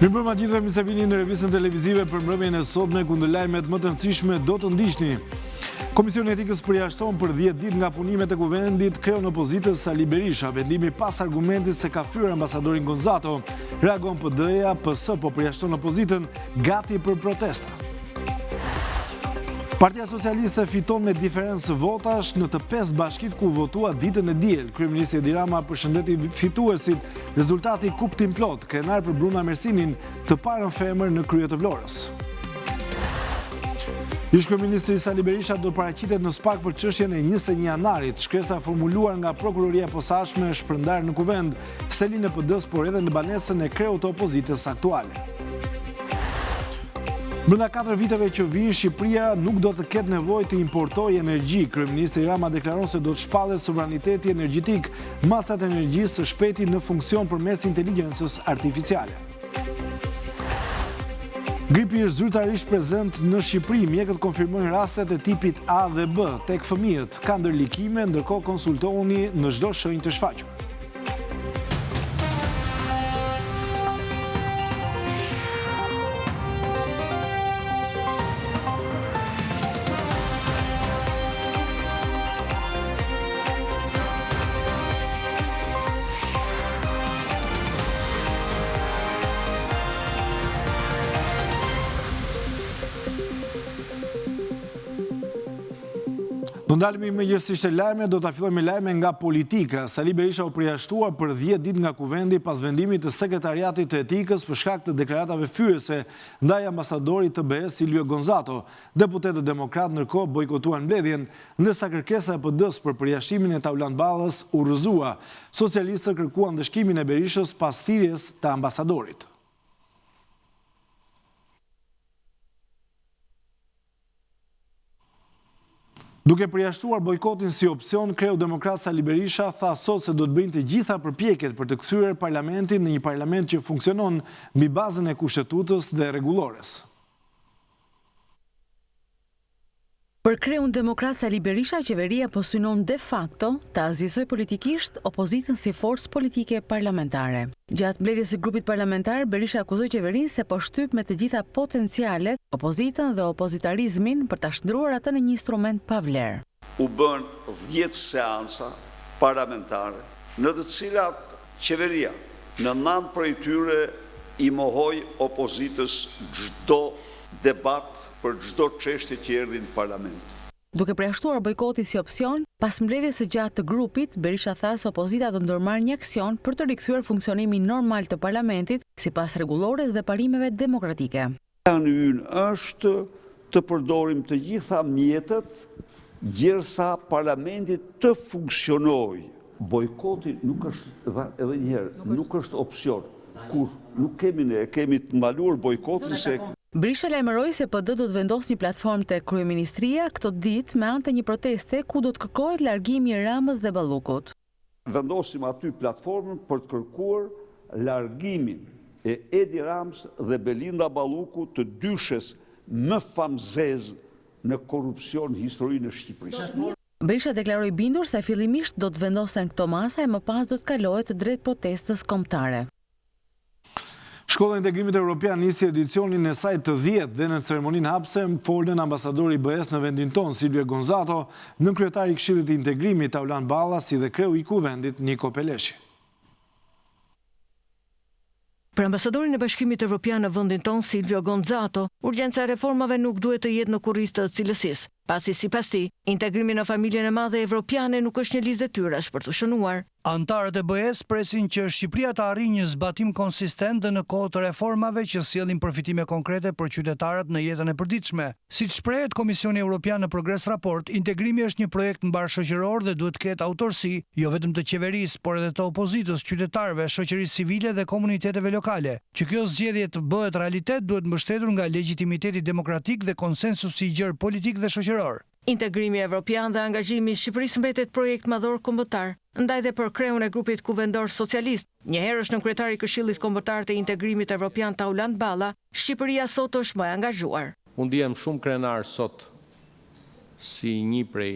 Mirëmbrëma gjithëve, mirë se vini në revistën televizive për mbrëmjen e sotme ku ndër lajmet më të rëndësishme do të ndiqni. Komisioni Etikës përjashton për 10 ditë nga punimet e kuvendit kreun opozitës Sali Berisha, vendimi pas argumentit se ka fyer ambasadorin Gonzato. Reagon PD-ja, PS po përjashton opozitën gati për protesta. Partia Socialiste fiton me diferencë votash në të 5 bashkit ku votua ditën e diel. Kryeministri Edi Rama përshëndeti fituesit, rezultati kuptim plot, krenar për Bruna Mersinin të parën femër në krye të Vlorës. Ish-kryeministri Sali Berisha do paraqitet në SPAK për çështjen e 21 janarit. Shkresa formuluar nga prokuroria e posaçme është shpërndarë në kuvend, selin e PD-s por edhe në banesën e kreut të opozitës aktuale. Brenda 4 viteve që vijnë, Shqipëria nuk do të ketë nevojë të importojë energji. Kryeministri Rama deklaron se do të shpallet sovraniteti energjetik, masat e energjisë së shpejti në funksion përmes inteligjencës artificiale. Gripi është zyrtarisht prezent në Shqipëri. Mjekët konfirmojnë rastet e tipit A dhe B tek fëmijët. Ka ndërlikime, ndërkohë konsultohuni në çdo shenjë të shfaqur. Do ndalemi me gjithësisht e lajme, do ta fillojmë me lajme nga politika. Sali Berisha u përjashtua për 10 ditë nga kuvendi pas vendimit të sekretariatit të etikës për shkak të deklaratave fyese ndaj ambasadorit të BE Silvio Gonzato. Deputetët demokrat ndërkohë bojkotuan mbledhjen, ndërsa kërkesa e PD-s për përjashtimin e Taulant Ballës u rrëzua. Socialistët kërkuan ndëshkimin e Berishës pas thirrjes të ambasadorit. Duke përjashtuar bojkotin si opcion, kreu demokrat Sali Berisha tha sot se do të bëjnë të gjitha përpjekjet për të kthyer parlamentin në një parlament që funksionon mbi bazën e kushtetutës dhe rregullores. Për kreun demokrat Sali Berisha, qeveria po synon de facto të azisoj politikisht opozitën si forcë politike parlamentare. Gjatë mbledhjes së grupit parlamentar, Berisha akuzoi qeverinë se po shtyp me të gjitha potencialet opozitën dhe opozitarizmin për ta shndruar atë në një instrument pa vlerë. U bën 10 seanca parlamentare, në të cilat qeveria në 9 prej tyre i mohoi opozitës çdo debat për çdo çështje që erdhi në parlament. Duke përjashtuar bojkotin si opsion, pas mbledhjes së gjatë të grupit, Berisha tha se opozita do ndërmarrë një aksion për të rikthyer funksionimin normal të parlamentit sipas rregullores dhe parimeve demokratike. Plani ynë është të përdorim të gjitha mjetet derisa parlamenti të funksionojë. Bojkoti nuk është edhe një herë, nuk është opsion. Kur nuk kemi të mbaluar bojkotin se Berisha lajmëroi se PD do të vendosë një platformë te kryeministria këto ditë me anë të një proteste ku do të kërkohet largimi i Ramës dhe Ballukut. Vendosim aty platformën për të kërkuar largimin e Edi Ramës dhe Belinda Ballukut, të dyshes më famzez në korrupsion në historinë e Shqipërisë. Berisha deklaroi bindur se fillimisht do të vendosen këto masa e më pas do të kalohet drejt protestës kombëtare. Shkolla e Integrimit Evropian nisi edicionin e saj të 10 dhe në ceremoninë hapse folën ambasadori i BE-s në vendin tonë Silvio Gonzato, nënkryetari i Këshillit të Integrimit Taulant Balla, si dhe kreu i kuvendit Niko Peleshi. Për ambasadorin e Bashkimit Evropian në vendin tonë Silvio Gonzato, urgjenca e reformave nuk duhet të jetë në kurriz të cilësisë, pasi sipas tij, integrimi në familjen e madhe evropiane nuk është një listë detyrash për të shënuar. Antarët e BE-s presin që Shqipëria të arrijë një zbatim konsistent dhe në kohë të reformave që sjellin përfitime konkrete për qytetarët në jetën e përditshme. Siç shprehet Komisioni Evropian në Progres Raport, integrimi është një projekt mbarshoqëror dhe duhet të ketë autorsi jo vetëm të qeverisë, por edhe të opozitës, qytetarëve, shoqërisë civile dhe komuniteteve lokale. Që kjo zgjedhje të bëhet realitet duhet mbështetur nga legitimiteti demokratik dhe konsensusi i gjerë politik dhe shoqëror. Integrimi evropian dhe angazhimi i Shqipërisë mbetet projekt madhor kombëtar, ndaj dhe për kreun e grupit kuvendor socialist. Njëherë është nënkryetari i Këshillit Kombëtar të Integrimit Evropian Taulant Balla, Shqipëria sot është më e angazhuar. Unë ndihem shumë krenar sot si një prej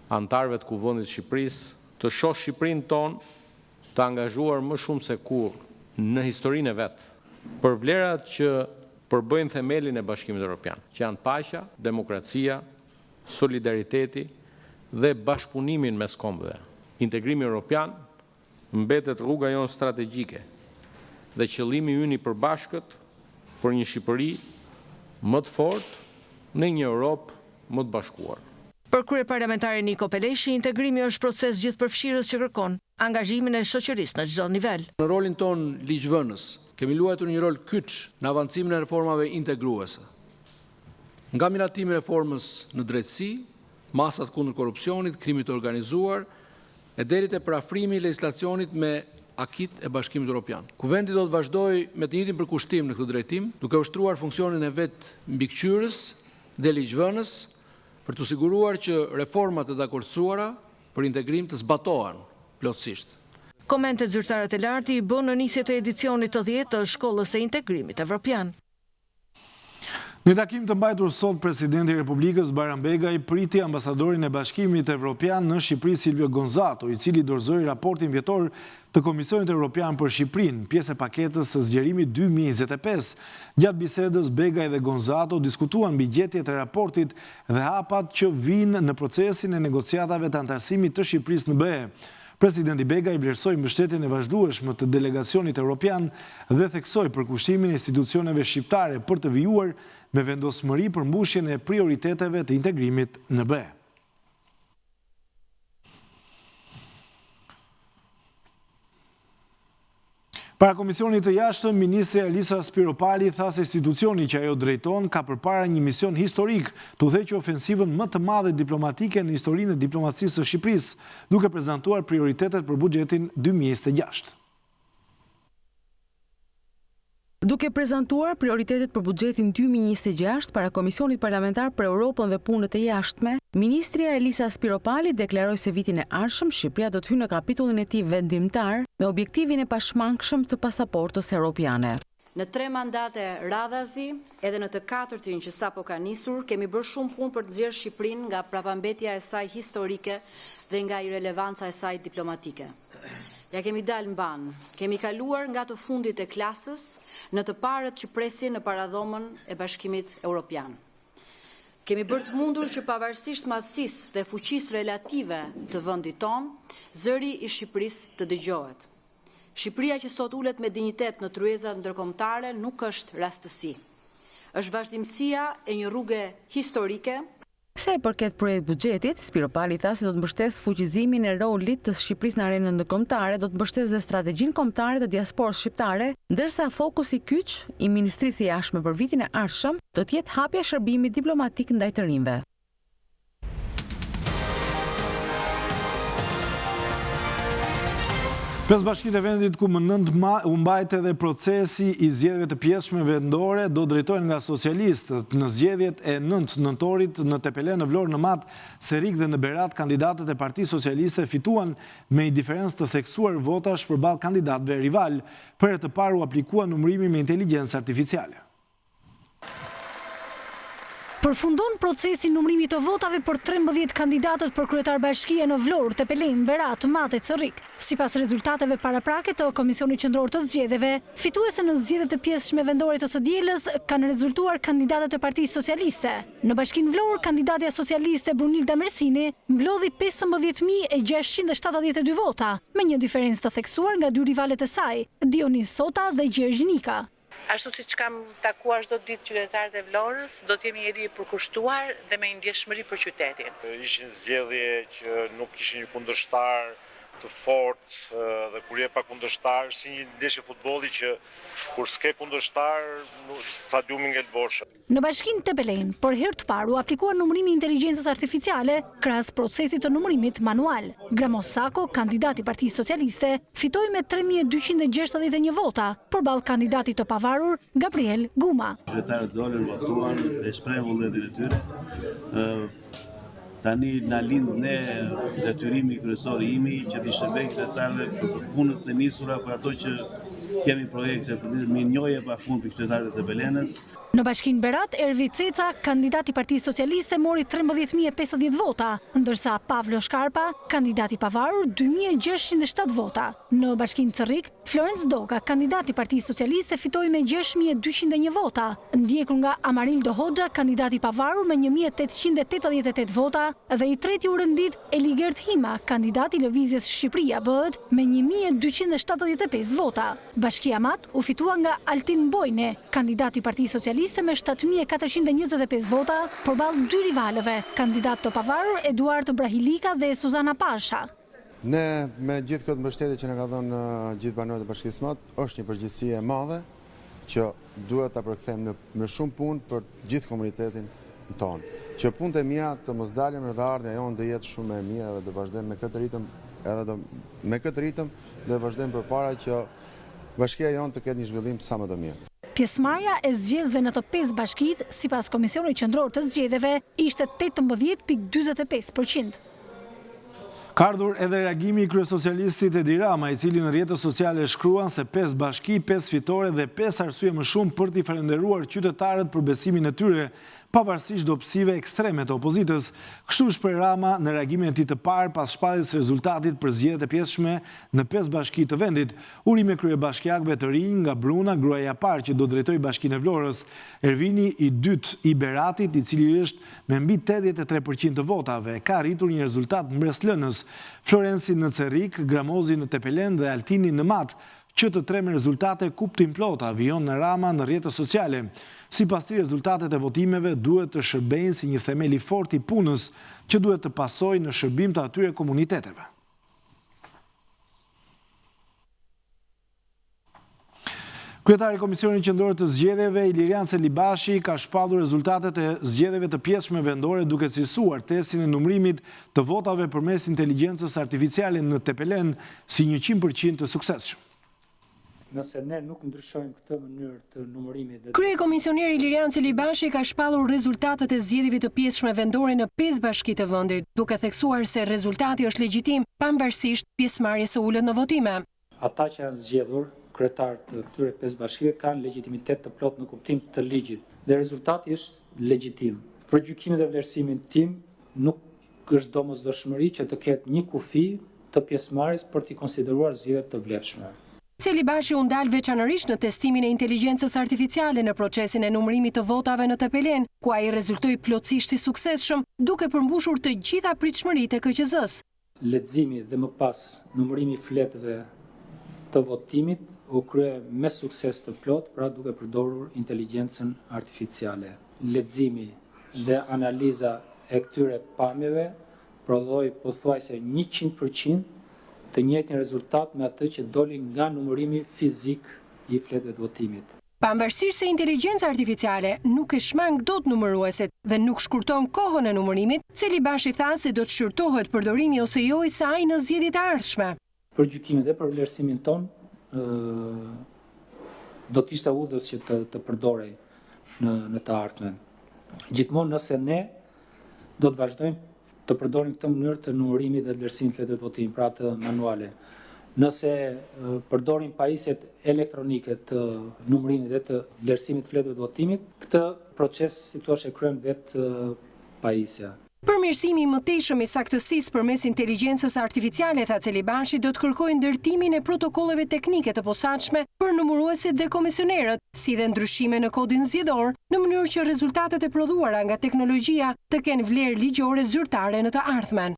antarëve të Kuvendit të Shqipërisë të shoh Shqipërinë tonë të angazhuar më shumë se kur në historinë e vet për vlerat që përbëjnë themelin e Bashkimit Evropian, që janë paqja, demokracia, solidariteti dhe bashkëpunimin mes kombëve. Integrimi evropian mbetet rruga jonë strategjike dhe qëllimi ynë i përbashkët për një Shqipëri më të fortë në një Europë më të bashkuar. Për kryeparlamentari Niko Peleshi, integrimi është proces gjithëpërfshirës që kërkon angazhimin e shoqërisë në çdo nivel. Në rolin ton ligjvënës, kemi luajtur një rol kyç në avancimin e reformave integruese. Nga miratimi i reformës në drejtësi, masat kundër korrupsionit, krimit të organizuar, e deri te parafrimi i legjislacionit me akit e Bashkimit Evropian. Kuvendi do të vazhdojë me të njëjtin përkushtim në këtë drejtim, duke ushtruar funksionin e vet mbikëqyrës dhe ligjvënës për të siguruar që reformat e dakordsuara për integrim të zbatohen plotësisht. Komentet zyrtarët e lartë i bën në nisje të edicionit të 10 të Shkollës së Integrimit Evropian. Në takim të mbajtur sot, presidenti i Republikës Bayram Begaj priti ambasadorin e Bashkimit Evropian në Shqipëri Silvio Gonzato, i cili dorëzoi raportin vjetor të Komisionit Evropian për Shqipërinë, pjesë e paketës së zgjerimit 2025. Gjatë bisedës, Begaj dhe Gonzato diskutuan mbi gjetjet e raportit dhe hapat që vinë në procesin e negociatave të antarësimit të Shqipërisë në BE. Presidenti Begaj vlerësoi mbështetjen e vazhdueshme të delegacionit evropian dhe theksoi përkushtimin e institucioneve shqiptare për të vijuar me vendosmëri për mbushjen e prioriteteve të integrimit në BE. Para Komisionit të Jashtëm, Ministri Alisa Spiropali tha se institucioni që ajo drejton ka përpara një mision historik të udhëheqë ofensivën më të madhe diplomatike në historinë e diplomacisë së Shqipërisë, duke prezantuar prioritetet për buxhetin 2026. Duke prezantuar prioritetet për buxhetin 2026 para Komisionit Parlamentar për Europën dhe Punët e Jashtme, Ministria Elisa Spiropali deklaroi se vitin e ardhshëm Shqipëria do të hyjë në kapitullin e tij vendimtar me objektivin e pashmangshëm të pasaportës europiane. Në 3 mandate radhazi, edhe në të 4-tin që sapo ka nisur, kemi bërë shumë punë për të nxjerrë Shqipërinë nga prapambetja e saj historike dhe nga irelevanca e saj diplomatike. Ja kemi dalë mban, kemi kaluar nga të fundit e klasës në të parët që presin në paradhomën e Bashkimit Evropian. Kemi bërë të mundur që pavarësisht madhësisë dhe fuqisë relative të vendit tonë, zëri i Shqipërisë të dëgjohet. Shqipëria që sot ulet me dinjitet në tryezat ndërkombëtare nuk është rastësi. Është vazhdimësia e një rruge historike. Sa i përket projekt buxhetit, Spiropali tha se do të mbështesë fuqizimin e rolit të Shqipërisë në arenën ndërkombëtare, do të mbështesë dhe strategjinë kombëtare të diasporës shqiptare, ndërsa fokusi kyç i Ministrisë së Jashtme për vitin e ardhshëm do të jetë hapja e shërbimit diplomatik ndaj të rinjve. 5 bashkitë e vendit ku më nënt u mbajt edhe procesi i zgjedhjeve të pjesshme vendore do drejtohen nga socialistët. Në zgjedhjet e 9 nëntorit në Tepele, në Vlorë, në Mat, Serik dhe në Berat, kandidatët e Partisë Socialiste fituan me një diferencë të theksuar votash përballë kandidatëve rival. Për herë të parë u aplikua numërimi me inteligjencë artificiale. Përfundon procesi numërimit të votave për 13 kandidatët për kryetar bashkie në Vlorë, Tepelen, Berat, Mat e Cerrik. Sipas rezultateve paraprake të Komisionit Qendror të Zgjedhjeve, fituese në zgjedhjet e pjesshme vendore të së dielës kanë rezultuar kandidatët e Partisë Socialiste. Në Bashkinë Vlorë, kandidatja socialiste Brunilda Mersini mblodhi 15.672 vota, me një diferencë të theksuar nga 2 rivalet e saj, Dionis Sota dhe Gjergj Nika. Ashtu si që kam takuar çdo ditë qytetarët e Vlorës, do të jemi njëri i përkushtuar dhe me ndjeshmëri për qytetin. Ishin zgjedhje që nuk kishin një kundërshtar të fortë dhe kur je pa kundërshtar, si një ndeshje futbolli që kur s'ke kundërshtar, stadiumi ngel bosh. Në Bashkinë Tepelen, për herë të parë u aplikua numërimi i inteligjencës artificiale krahas procesit të numërimit manual. Gramos Sako, kandidati i Partisë Socialiste, fitoi me 3.261 vota përballë kandidatit të pavarur Gabriel Guma. Qytetarët dolën, votuan dhe shprehin vullnetin e tyre. Tani na lind ne detyrimi kryesor imi që t'i shërbejmë qytetarëve për punët e nisura, për ato që kemi projekte për mirënjohje pafund për qytetarët e Belenës. Në Bashkinë Berat, Ervi Ceca, kandidati i Partisë Socialiste, mori 13.050 vota, ndërsa Pavlo Shkarpa, kandidati i pavarur, 2.607 vota. Në Bashkinë Cerrik, Florence Doga, kandidati i Partisë Socialiste, fitoi me 6.201 vota, ndjekur nga Amarildo Hoxha, kandidati i pavarur me 1.888 vota, dhe i treti u rëndit Eligert Hima, kandidati i Lëvizjes Shqipëria Bëhet, me 1.275 vota. Bashkia Mat u fitua nga Altin Bojne, kandidati i Partisë Socialiste, me 7.425 vota përballë dy rivalëve, kandidat të pavarur Eduard Brahilika dhe Suzana Pasha. Ne me gjithë këtë mbështetje që na ka dhënë gjithë banorët e Bashkisë Mat, është një përgjegjësi e madhe që duhet ta përkthejmë me shumë punë për gjithë komunitetin tonë. Që punët e mira të mos dalin dhe ardhmja jonë do jetë shumë e mirë dhe do vazhdojmë me këtë ritëm, do vazhdojmë përpara që bashkia jonë të ketë një zhvillim sa më të mirë. Pjesëmarrja e zgjedhjeve në të 5 bashkitë, sipas Komisionit Qendror të Zgjedhjeve, ishte 18.40%. Ka ardhur edhe reagimi i kryesocialistit Edi Rama, i cili në rrjetet sociale shkruan se 5 bashki, 5 fitore dhe 5 arsye më shumë për t'i falenderuar qytetarët për besimin e tyre, pavarësisht dobësive ekstreme të opozitës. Kështu shpreh Rama në reagimin e tij të parë pas shpalljes së rezultatit për zgjedhjet e pjesshme në 5 bashki të vendit. Urime kryebashkiakëve të rinj nga Bruna, gruaja e parë që do drejtojë Bashkinë e Vlorës, Ervini i dytë i Beratit, i cili është me mbi 83% të votave, ka arritur një rezultat mbreslënës. Florenci në Cerrik, Gramozi në Tepelen dhe Altini në Mat, që të tre me rezultate kuptim plota, vijon në Rama në rrjetet sociale. Sipas tij, rezultatet e votimeve duhet të shërbejnë si një themel i fortë i punës që duhet të pasojë në shërbim të atyre komuniteteve. Kryetari i Komisionit Qendror të Zgjedhjeve, Ilirian Celibashi, ka shpallur rezultatet e zgjedhjeve të pjesshme vendore duke cilësuar testin e numërimit të votave përmes inteligjencës artificiale në Tepelen si 100% të suksesshëm. Nëse ne nuk ndryshojmë këtë mënyrë të numërimit. Kryekomisioneri Ilirian Celibashi ka shpallur rezultatet e zgjedhjeve të pjesshme vendore në 5 bashki të vendit, duke theksuar se rezultati është legjitim pavarësisht pjesëmarrjes së ulët në votime. Ata që janë zgjedhur, kryetarët të këtyre 5 bashkive kanë legjitimitet të plot në kuptim të ligjit dhe rezultati është legjitim. Për gjykimin dhe vlerësimin tim nuk është domosdoshmëri që të ketë një kufi të pjesëmarrjes për t'i konsideruar zgjedhjet të vlefshme. Celibashi u ndal veçanërisht në testimin e inteligjencës artificiale në procesin e numërimit të votave në Tepelen, ku ai rezultoi plotësisht i suksesshëm, duke përmbushur të gjitha pritshmëritë e KQZ-s. Leximi dhe më pas numërimi i fletëve të votimit u krye me sukses të plot, pra duke përdorur inteligjencën artificiale. Leximi dhe analiza e këtyre pamjeve prodhoi pothuajse 100% të njëjtin rezultat me atë që doli nga numërimi fizik i fletëve të votimit. Pavarësisht se inteligjenca artificiale nuk e shmang dot numëruesit dhe nuk shkurton kohën e numërimit, Celibashi tha se do të shqyrtohet përdorimi ose jo i saj në zgjedhjet e ardhshme. Për gjykimin dhe për vlerësimin ton, do të ishte udhës që të përdorej në të ardhmen. Gjithmonë nëse ne do të vazhdojmë të përdorim këtë mënyrë të numërimit dhe vlerësimit fletëve të votimit, pra të manuale. Nëse përdorim pajisjet elektronike të numërimit dhe të vlerësimit fletëve të votimit, këtë proces si thua e kryen vetë pajisja. Përmirësimi i mëtejshëm i saktësisë përmes inteligjencës artificiale, tha Celibashi, do të kërkojë ndërtimin e protokolleve teknike të posaçme për numëruesit dhe komisionerët, si dhe ndryshime në kodin zgjedhor, në mënyrë që rezultatet e prodhuara nga teknologjia të kenë vlerë ligjore zyrtare në të ardhmen.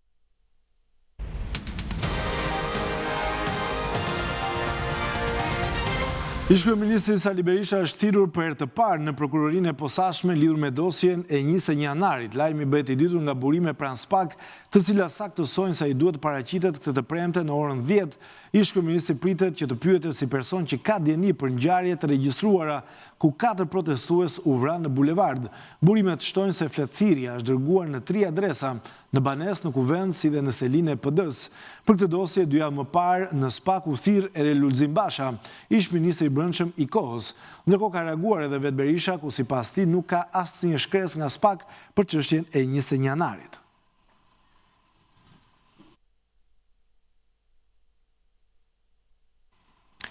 Ish-kryeministri Sali Berisha është thirrur për herë të parë në prokurorinë e posaçme lidhur me dosjen e 21 janarit. Lajmi bëhet i ditur nga burime pranë SPAK, të cilat saktësojnë se ai duhet të paraqitet këtë të premte në orën 10. Ish-kryeministri pritet që të pyetet si person që ka dieni për ngjarje të regjistruara ku 4 protestues u vranë në bulevard. Burimet shtojnë se fletëthirrja është dërguar në 3 adresa, në Banesë, në Kuvend, si dhe në selinë e PD-s. Për këtë dosje, 2 javë më parë, në SPAK u thirr edhe Lulzim Basha, ish-ministri i brendshëm i kohës. Ndërkohë ka reaguar edhe vetë Berisha, ku sipas tij nuk ka asnjë shkresë nga SPAK për çështjen e 21 janarit.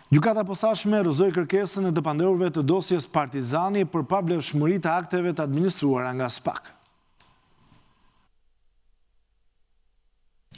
Gjykata e posaçme rrëzoi kërkesën e të pandehurve të dosjes Partizani për pavlefshmëri të akteve të administruara nga SPAK.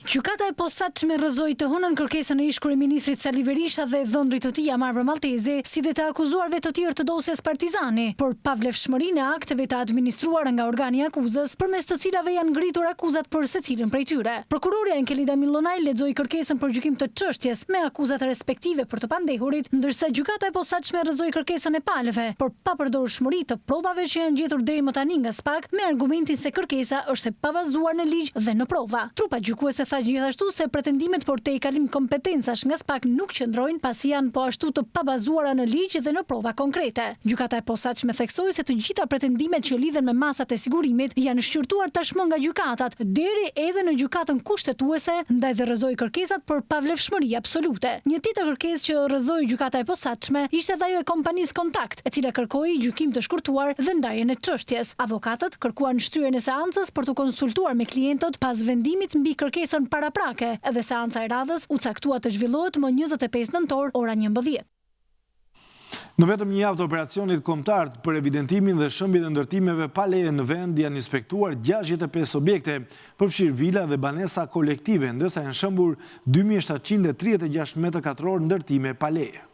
Gjykata e posaçme rrëzoi të hënën kërkesën e ish kryeministrit Sali Berisha dhe dhëndrit të tij Amar Maltezi, si dhe të akuzuarve të tjerë të dosjes Partizani, për pavlefshmërinë e akteve të administruara nga organi i akuzës, përmes të cilave janë ngritur akuzat për secilin prej tyre. Prokuroria Enkelida Millonaj lexoi kërkesën për gjykim të çështjes me akuzat respektive për të pandehurit, ndërsa gjykata e posaçme rrëzoi kërkesën e palëve për papërdorshmëri të provave që janë gjetur deri më tani nga SPAK me argumentin se kërkesa është e pabazuar në ligj dhe në prova. Trupa gjykuese tha gjithashtu se pretendimet për te i kalim kompetencash nga SPAK nuk qëndrojnë pasi janë po ashtu të pabazuara në ligj dhe në prova konkrete. Gjykata e posaçme theksoi se të gjitha pretendimet që lidhen me masat e sigurimit janë shqyrtuar tashmë nga gjykatat, deri edhe në gjykatën kushtetuese, ndaj dhe rrëzoi kërkesat për pavlefshmëri absolute. Një tjetër kërkesë që rrëzoi gjykata e posaçme ishte dhe ajo e kompanisë Kontakt, e cila kërkoi gjykim të shkurtuar dhe ndarjen e çështjes. Avokatët kërkuan shtyjen e seancës për të konsultuar me klientët pas vendimit mbi kërkesën paraprake, edhe seanca e radhës u caktua të zhvillohet më 25 nëntor ora 11. Në vetëm një javë të operacionit kombëtar për evidentimin dhe shëmbjen e ndërtimeve pa leje në vend janë inspektuar 65 objekte, përfshirë vila dhe banesa kolektive, ndërsa janë shëmbur 2736 m2 ndërtime pa leje.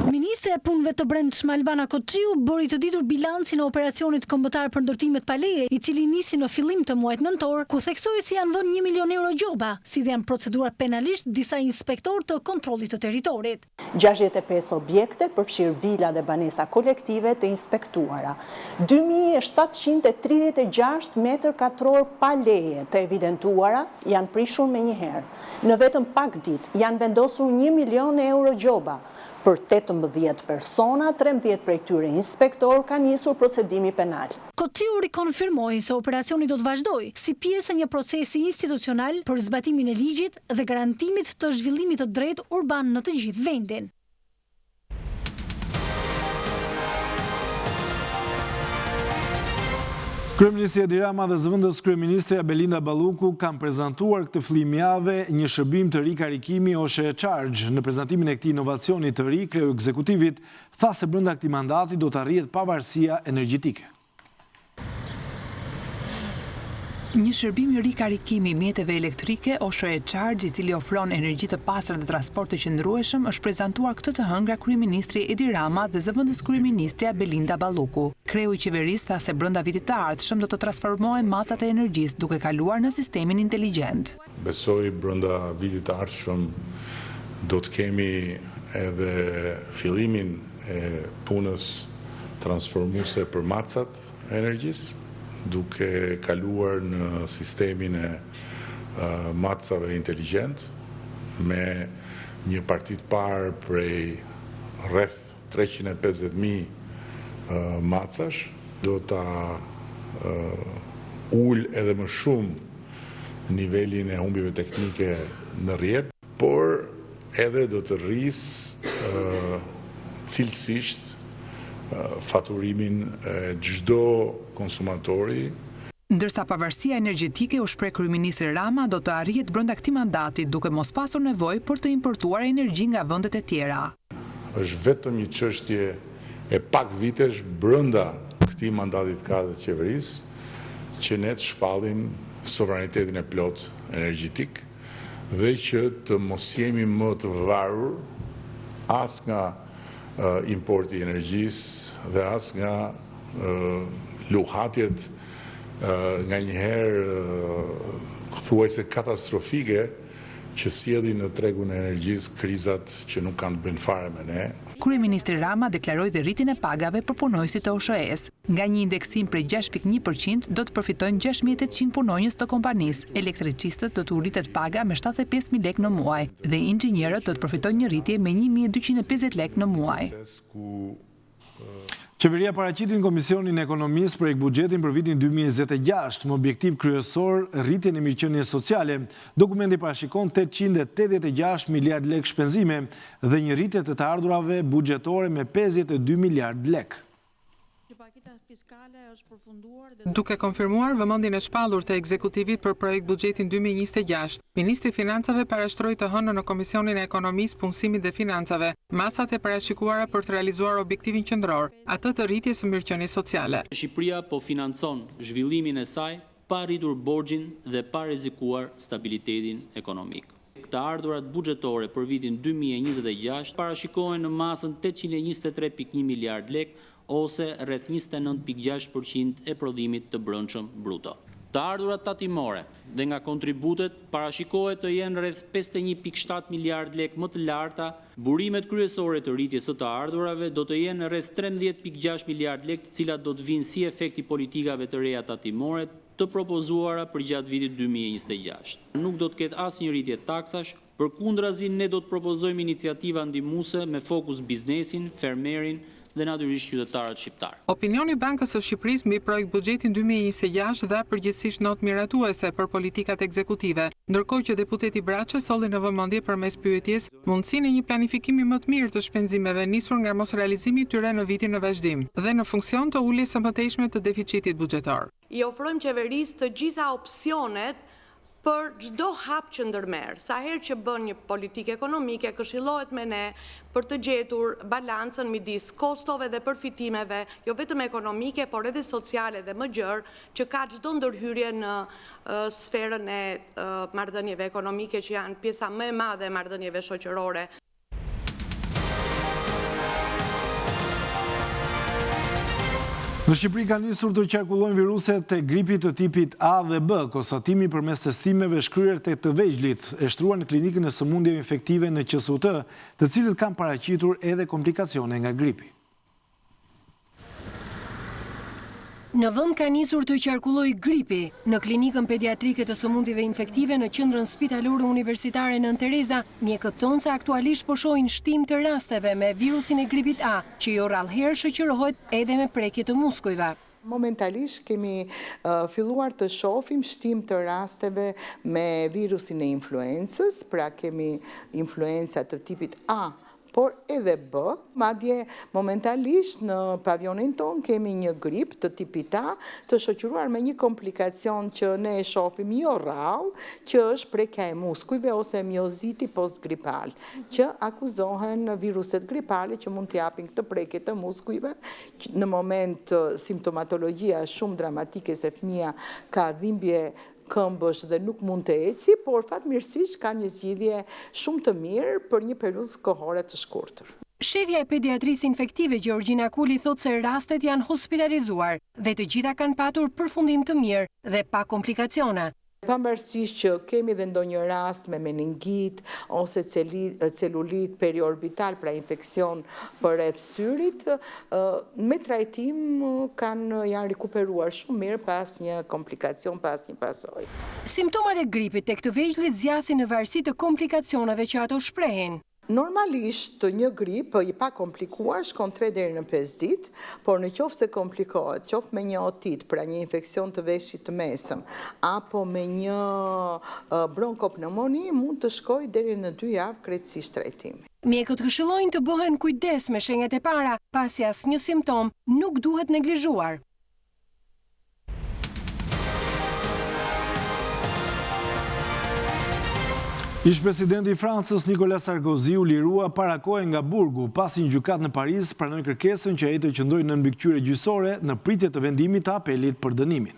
Ministri e punëve të brendshme Albana Koçiu bëri të ditur bilancin e operacionit kombëtar për ndërtimet pa leje, i cili nisi në fillim të muajit nëntor, ku theksoi se janë vënë 1 milion euro gjoba, si dhe janë proceduar penalisht disa inspektor të kontrollit të territorit. 65 objekte, përfshirë vila dhe banesa kolektive të inspektuara. 2736 m2 pa leje të evidentuara janë prishur me njëherë. Në vetëm pak ditë janë vendosur 1 milion euro gjoba. Për 18 persona, 13 prej tyre inspektor ka njësur procedimi penal. Koçiu rikonfirmoi se operacioni do të vazhdojë si pjesë e një procesi institucional për zbatimin e ligjit dhe garantimit të zhvillimit të drejtë urban në të gjithë vendin. Kryeministri Edi Rama dhe zëvendës kryeministre Belinda Balluku kanë prezantuar këtë fillimjavë një shërbim të ri karikimi Oshe Charge. Në prezantimin e këtij inovacioni të ri, kreu ekzekutivit tha se brenda këtij mandati do të arrihet pavarësia energjetike. Një shërbim i ri karikimi mjeteve elektrike Oshe Charge, i cili ofron energji të pastër dhe transport të qëndrueshëm, është prezantuar këtë të hënë nga kryeministri Edi Rama dhe zëvendës kryeministrja Belinda Balluku. Kreu i qeverisë tha se brenda vitit të ardhshëm do të transformohen macat e energjisë duke kaluar në sistemin inteligjent. Besoj brenda vitit të ardhshëm do të kemi edhe fillimin e punës transformuese për macat e energjisë, duke kaluar në sistemin e macave inteligjent me një parti të parë prej rreth 350.000 macash, do ta ul edhe më shumë nivelin e humbjeve teknike në rrjet, por edhe do të rrisë cilësisht faturimin e çdo konsumatori. Ndërsa pavarësia energjetike, u shpreh kryeministri Rama, do të arrihet brenda këtij mandati, duke mos pasur nevojë për të importuar energji nga vendet e tjera. Është vetëm një çështje e pak vitesh brenda këtij mandati të katërt të qeverisë që ne të shpallim sovranitetin e plot energjetik dhe që të mos jemi më të varur as nga importi i energjisë dhe as nga luhatjet nga njëherë thuajse katastrofike që sjellin në tregun e energjisë krizat që nuk kanë të bëjnë fare me ne. Kryeministri Rama deklaroi dhe rritjen e pagave për punonjësit e OSHE-s. Nga një indeksim prej 6.1% do të përfitojnë 6.800 punonjës të kompanisë. Elektricistët do të rritet paga me 75.000 lekë në muaj dhe inxhinierët do të përfitojnë një rritje me 1.250 lekë në muaj. Qeveria paraqitin Komisionin e Ekonomisë projekt buxhetin për vitin 2026, me objektiv kryesor rritjen e mirëqenies sociale. Dokumenti parashikon 886 miliard lekë shpenzime dhe një rritje të ardhurave buxhetore me 52 miliard lekë. Duke konfirmuar vëmendjen e shpallur të ekzekutivit për projekt buxhetin 2026, Ministri i Financave parashtroi të hënën në Komisionin e Ekonomisë, Punësimit dhe Financave masat e parashikuara për të realizuar objektivin qendror, atë të rritjes së mirëqenies sociale. Shqipëria po financon zhvillimin e saj pa rritur borxhin dhe pa rrezikuar stabilitetin ekonomik. Këta ardhurat buxhetore për vitin 2026 parashikohen në masën 823.1 miliard lek ose rreth 29.6% e prodhimit të brendshëm bruto. Të ardhurat tatimore dhe nga kontributet parashikohet të jenë rreth 51.7 miliard lek më të larta, burimet kryesore të rritjes së të ardhurave do të jenë rreth 13.6 miliard lek, të cilat do të vinë si efekti politikave të reja tatimore të propozuara për gjatë vitit 2026. Nuk do të ketë asnjë rritje taksash, përkundrazi ne do të propozojmë iniciativa ndihmuese me fokus biznesin, fermerin dhe natyrisht qytetarët shqiptar. Opinioni i Bankës së Shqipërisë mbi projekt buxhetin 2026 dha përgjithsisht notë miratuese për politikat ekzekutive, ndërkohë që deputeti Braçe solli në vëmendje përmes pyetjes mundësinë e një planifikimi më të mirë të shpenzimeve nisur nga mosrealizimi i tyre në vitin në vazhdim dhe në funksion të uljes së mëtejshme të deficitit buxhetor. I ofrojmë qeverisë të gjitha opsionet për çdo hap që ndërmerr. Sa herë që bën një politikë ekonomike, këshillohet me ne për të gjetur balancën midis kostove dhe përfitimeve, jo vetëm ekonomike, por edhe sociale dhe më gjerë, që ka çdo ndërhyrje në sferën e marrëdhënieve ekonomike që janë pjesa më e madhe e marrëdhënieve shoqërore. Në Shqipëri ka nisur të qarkullojnë viruset e gripit të tipit A dhe B. Konstatimi përmes testimeve shkryer tek të vegjëlit e shtruar në klinikën e sëmundjeve infektive në QSUT, të cilët kanë paraqitur edhe komplikacione nga gripi. Në vend ka nisur të qarkulloj gripi. Në klinikën pediatrike të sëmundjeve infektive në qendrën spitalore universitare Nën Tereza, mjekët thonë se aktualisht po shohin shtim të rasteve me virusin e gripit A, që jo rallëherë shoqërohet edhe me prekje të muskujve. Momentalisht kemi filluar të shohim shtim të rasteve me virusin e influencës, pra kemi influenca të tipit A, por edhe B, madje momentalisht në pavionin ton kemi një grip të tipit A të shoqëruar me një komplikacion që ne e shohim jo rrallë, që është prekja e muskujve ose mioziti postgripal, që akuzohen viruset gripale që mund të japin këtë prekje të muskujve. Në moment simptomatologjia shumë dramatike se fëmia ka dhimbje këmbësh dhe nuk mund të eci, por fatmirësisht ka një zgjidhje shumë të mirë për një periudhë kohore të shkurtër. Shefja e pediatrisë infektive Gjeorgjina Kuli thotë se rastet janë hospitalizuar dhe të gjitha kanë patur përfundim të mirë dhe pa komplikacione. Pavarësisht që kemi dhe ndonjë rast me meningit ose celulit periorbital, pra infekcion përreth syrit, me trajtim janë rikuperuar shumë mirë pas një komplikacion, pas një pasojë. Simptomat e gripit tek të vegjëlit zgjasin në varësi të komplikacioneve që ato shprehin. Normalisht një grip i pa komplikuar shkon 3 deri në 5 ditë, por në qoftë se komplikohet, qoftë me një otit, pra një infekcion të veshit të mesëm, apo me një bronkopneumoni, mund të shkojë deri në 2 javë krejtësisht trajtimi. Mjekët këshillojnë të bëhen kujdes me shenjat e para, pasi asnjë simptom nuk duhet neglizhuar. Ish-presidenti i Francës Nicolas Sarkozy u lirua para kohe nga burgu, pasi një gjykatë në Paris pranoi kërkesën që ai të qëndrojë në mbikëqyrje gjyqësore në pritje të vendimit të apelit për dënimin.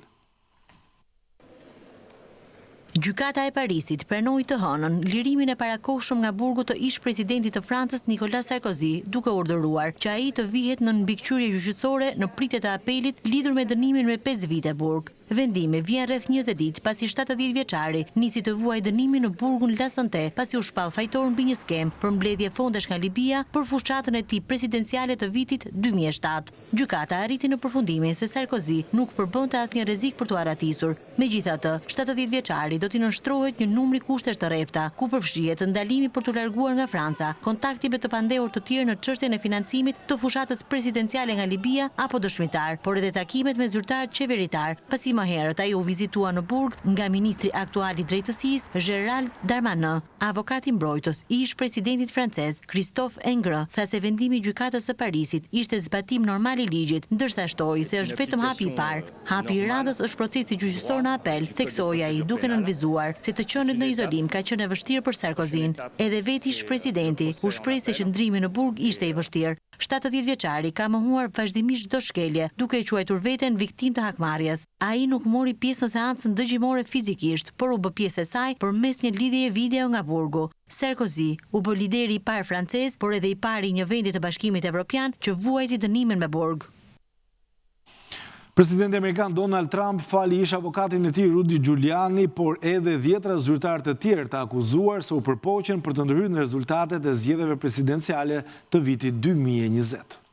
Gjykata e Parisit pranoi të hënën lirimin e parakohshëm nga burgu të ish-presidentit të Francës Nicolas Sarkozy, duke urdhëruar që ai të vihet në mbikëqyrje gjyqësore në pritje të apelit lidhur me dënimin me 5 vite burg. Vendimi vjen rreth 20 ditë pasi 70 vjeçari nisi të vuajë dënimin në burgun La Santé pasi u shpall fajtor mbi një skem për mbledhje fondesh nga Libia për fushatën e tij presidenciale të vitit 2007. Gjykata arriti në përfundimin se Sarkozy nuk përbënte asnjë rrezik për t'u arratisur. Megjithatë, 70 vjeçari do t'i nënshtrohet një numri kushtesh të rrepta, ku përfshihet ndalimi për t'u larguar nga Franca, kontakti me të pandehur të tjerë në çështjen e financimit të fushatës presidenciale nga Libia apo dëshmitar, por edhe takimet me zyrtar qeveritar, pasi më herët ai u vizitua në burg nga ministri aktual i drejtësisë Gérald Darmanin. Avokati mbrojtës i ish presidentit francez Christophe Ingres tha se vendimi i gjykatës së Parisit ishte zbatim normal i ligjit, ndërsa shtoi se është vetëm hapi i parë. Hapi i radhës është procesi gjyqësor në apel, theksoi ai duke nënvizuar se të qenit në izolim ka qenë e vështirë për Sarkozyn. Edhe veti ish presidenti u shpreh se qëndrimi në burg ishte i vështirë. 70 vjeçari ka mohuar vazhdimisht çdo shkelje, duke e quajtur veten viktim të hakmarrjes. Ai nuk mori pjesë në seancën dëgjimore fizikisht, por u bë pjesë e saj përmes një lidhjeje video nga burgu. Sarkozy u bë lideri i parë francez, por edhe i pari i një vendi të Bashkimit Evropian që vuajti dënimin me burg. Presidenti Amerikan Donald Trump fali ish avokatin e tij Rudy Giuliani, por edhe 10 zyrtarë të tjerë të akuzuar se u përpoqen për të ndërhyrë në rezultatet e zgjedhjeve presidenciale të vitit 2020.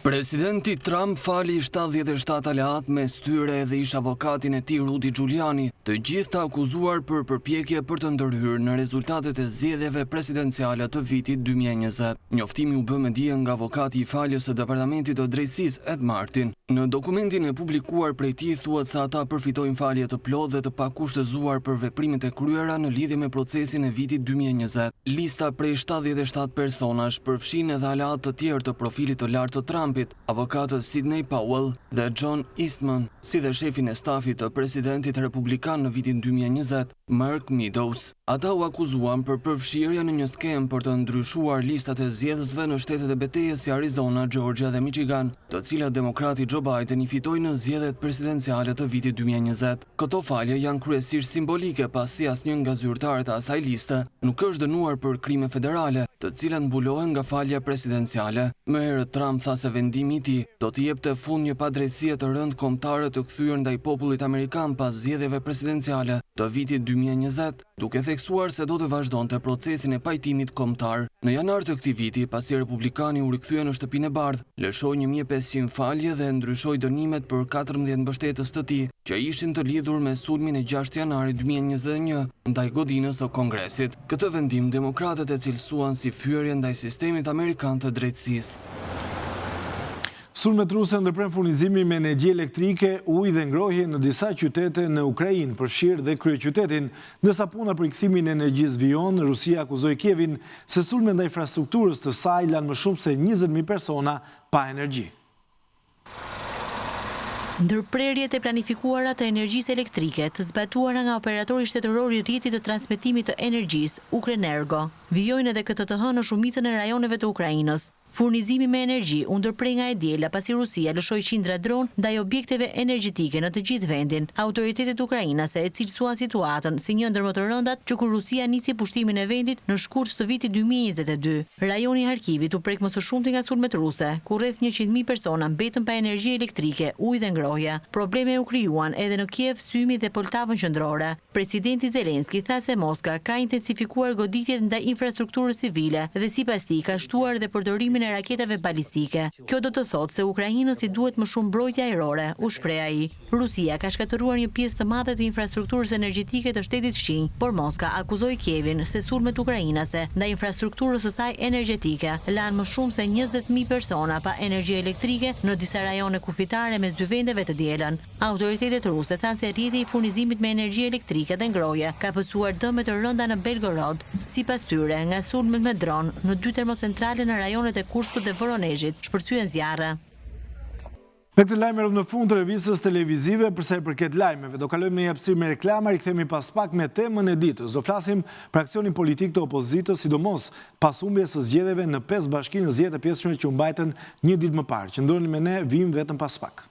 Presidenti Trump fali 77 aleat me styre edhe ish avokatin e tij Rudy Giuliani, të gjithë të akuzuar për përpjekje për të ndërhyrë në rezultatet e zgjedhjeve presidenciale të vitit 2020. Njoftimi u bë me dije nga avokati i faljes së Departamentit të Drejtësisë Ed Martin. Në dokumentin e publikuar prej tij thuhet se ata përfitojnë falje të plotë dhe të pakushtëzuar për veprimet e kryera në lidhje me procesin e vitit 2020. Lista prej 77 personash përfshin edhe aleat të tjerë të profilit të lartë të Trumpit, avokatët Sidney Powell dhe John Eastman, si dhe shefin e stafit të presidentit republikan në vitin 2020, Mark Meadows. Ata u akuzuan për përfshirje në një skem për të ndryshuar listat e zgjedhësve në shtetet e betejës si Arizona, Georgia dhe Michigan, të cilat demokrati Joe Biden i fitoi në zgjedhjet presidenciale të vitit 2020. Këto falje janë kryesisht simbolike pasi asnjë nga zyrtarët e asaj liste nuk është dënuar për krime federale, të cilat mbulohen nga falja presidenciale. Më herët Trump tha se vendimi i tij do të jepte fund një padrejësie të rënd kombëtare të kthyer ndaj popullit amerikan pas zgjedhjeve presidenciale të vitit 2020, duke theksuar se do të vazhdonte procesin e pajtimit kombëtar. Në janar të këtij viti, pasi republikani u rikthye në shtëpinë e bardhë, lëshoi 1500 falje dhe ndryshoi dënimet për 14 mbështetës të tij, që ishin të lidhur me sulmin e 6 janarit 2021 ndaj godinës së Kongresit. Këtë vendim demokratët e cilësuan si fyerje ndaj sistemit amerikan të drejtësisë. Sulmet ruse ndërpren furnizimin me energji elektrike, ujë dhe ngrohje në disa qytete në Ukrainë, përfshirë dhe kryeqytetin, ndërsa puna për rikthimin e energjisë vijon, Rusia akuzoi Kievin se sulmet ndaj infrastrukturës të saj lanë më shumë se 20.000 persona pa energji. Ndërprerjet e planifikuara të energjisë elektrike të zbatuara nga operatori shtetëror i rrjetit të transmetimit të energjisë, Ukrenergo, vijojnë edhe këtë të hënë në shumicën e rajoneve të Ukrainës. Furnizimi me energji u ndërprej nga e diela pasi Rusia lëshoi qindra dron ndaj objekteve energjetike në të gjithë vendin. Autoritetet ukrainase e cilësuan situatën si një ndër më të rëndat që kur Rusia nisi pushtimin e vendit në shkurt të vitit 2022. Rajoni i Harkivit u prek më së shumti nga sulmet ruse, ku rreth 100.000 persona mbetën pa energji elektrike, ujë dhe ngrohje. Probleme u krijuan edhe në Kiev, Symi dhe Poltavën qendrore. Presidenti Zelenski tha se Moska ka intensifikuar goditjet ndaj infrastrukturës civile dhe sipas tij ka shtuar dhe përdorimin e raketave balistike. Kjo do të thotë se Ukrainës i duhet më shumë mbrojtje ajrore, u shpreh ai. Rusia ka shkatëruar një pjesë të madhe të infrastrukturës energjetike të shtetit fqinj, por Moska akuzoi Kievin se sulmet ukrainase ndaj infrastrukturës së saj energjetike lanë më shumë se 20.000 persona pa energji elektrike në disa rajone kufitare mes dy vendeve të dielën. Autoritetet ruse thanë se rrjeti i furnizimit me energji elektrike dhe ngrohje ka pësuar dëme të rënda në Belgorod, sipas tyre nga sulmet me dron në 2 termocentrale në rajonet e Kurskut dhe Voronezhit, shpërthyen zjarre. Me këtë lajme rrëm në fund të revistës televizive, përsa i përket lajmeve, do kalojmë në një hapësirë me reklama, rikthehemi pas pak me temën e ditës. Do flasim për aksionin politik të opozitës, sidomos pas humbjes së zgjedhjeve në 5 bashki në zgjedhjet e pjesëmëre që u mbajtën një ditë më parë. Qëndroni me ne, vim vetëm pas pak.